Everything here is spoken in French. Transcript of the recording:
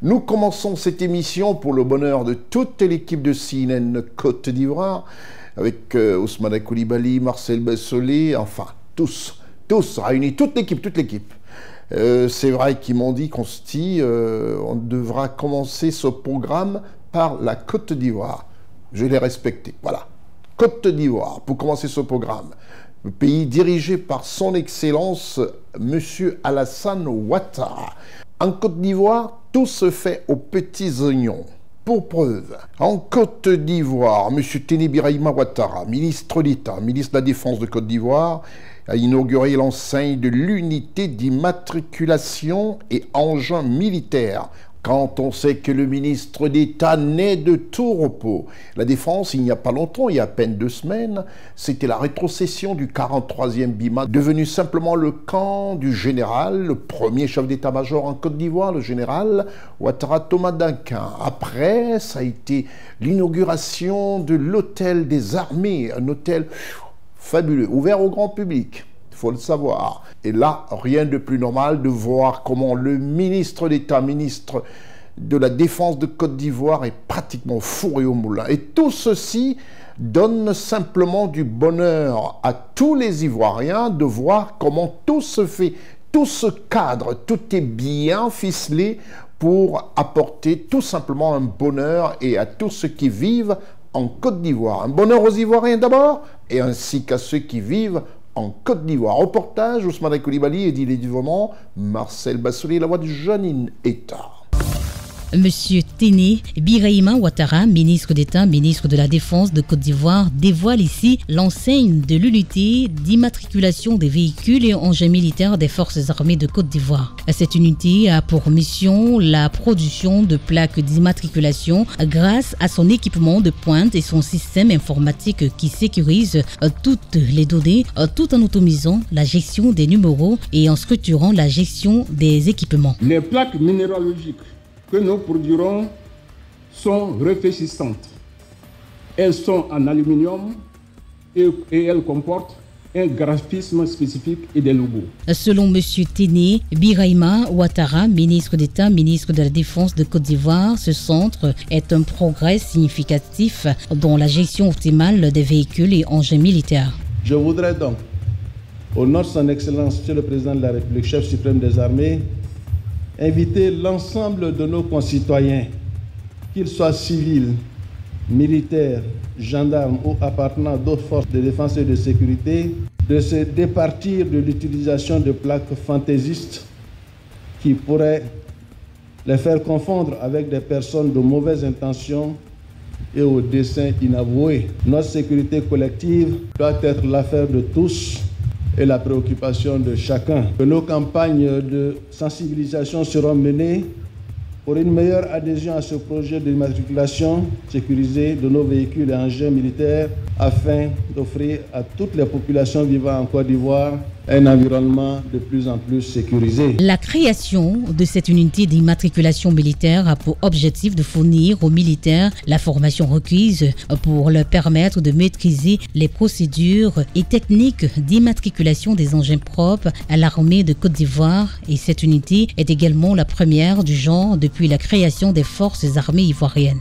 Nous commençons cette émission pour le bonheur de toute l'équipe de CNN Côte d'Ivoire, avec Ousmane Coulibaly, Marcel Bessolé, enfin tous réunis, toute l'équipe. C'est vrai qu'ils m'ont dit Consti, on devra commencer ce programme par la Côte d'Ivoire. Je l'ai respecté, voilà. Côte d'Ivoire, pour commencer ce programme. Le pays dirigé par son Excellence, M. Alassane Ouattara. En Côte d'Ivoire, tout se fait aux petits oignons. Pour preuve, en Côte d'Ivoire, M. Téné Birahima Ouattara, ministre d'État, ministre de la Défense de Côte d'Ivoire, a inauguré l'enseigne de l'unité d'immatriculation et engins militaires. Quand on sait que le ministre d'État naît de tout repos. La Défense, il n'y a pas longtemps, il y a à peine 2 semaines, c'était la rétrocession du 43e BIMA, devenu simplement le camp du général, le premier chef d'état-major en Côte d'Ivoire, le général Ouattara Thomas Duncan. Après, ça a été l'inauguration de l'hôtel des armées, un hôtel fabuleux, ouvert au grand public. Il faut le savoir. Et là, rien de plus normal de voir comment le ministre d'État, ministre de la Défense de Côte d'Ivoire est pratiquement fourré au moulin. Et tout ceci donne simplement du bonheur à tous les Ivoiriens de voir comment tout se fait, tout se cadre, tout est bien ficelé pour apporter tout simplement un bonheur et à tous ceux qui vivent en Côte d'Ivoire. Un bonheur aux Ivoiriens d'abord et ainsi qu'à ceux qui vivent en Côte d'Ivoire. Reportage, Ousmane Coulibaly et évidemment Marcel Bessolé, la voix de Janine Etta. Monsieur Téné Birahima Ouattara, ministre d'État, ministre de la Défense de Côte d'Ivoire, dévoile ici l'enseigne de l'unité d'immatriculation des véhicules et engins militaires des forces armées de Côte d'Ivoire. Cette unité a pour mission la production de plaques d'immatriculation grâce à son équipement de pointe et son système informatique qui sécurise toutes les données tout en automisant la gestion des numéros et en structurant la gestion des équipements. Les plaques minéralogiques que nous produirons sont réfléchissantes. Elles sont en aluminium et elles comportent un graphisme spécifique et des logos. Selon M. Téné Birahima Ouattara, ministre d'État, ministre de la Défense de Côte d'Ivoire, ce centre est un progrès significatif dans la gestion optimale des véhicules et engins militaires. Je voudrais donc, au nom de son Excellence, Monsieur le Président de la République, chef suprême des armées, inviter l'ensemble de nos concitoyens, qu'ils soient civils, militaires, gendarmes ou appartenant d'autres forces de défense et de sécurité, de se départir de l'utilisation de plaques fantaisistes qui pourraient les faire confondre avec des personnes de mauvaises intentions et aux desseins inavoués. Notre sécurité collective doit être l'affaire de tous et la préoccupation de chacun. Que nos campagnes de sensibilisation seront menées pour une meilleure adhésion à ce projet d'immatriculation sécurisée de nos véhicules et engins militaires afin d'offrir à toutes les populations vivant en Côte d'Ivoire un environnement de plus en plus sécurisé. La création de cette unité d'immatriculation militaire a pour objectif de fournir aux militaires la formation requise pour leur permettre de maîtriser les procédures et techniques d'immatriculation des engins propres à l'armée de Côte d'Ivoire. Et cette unité est également la première du genre depuis la création des forces armées ivoiriennes.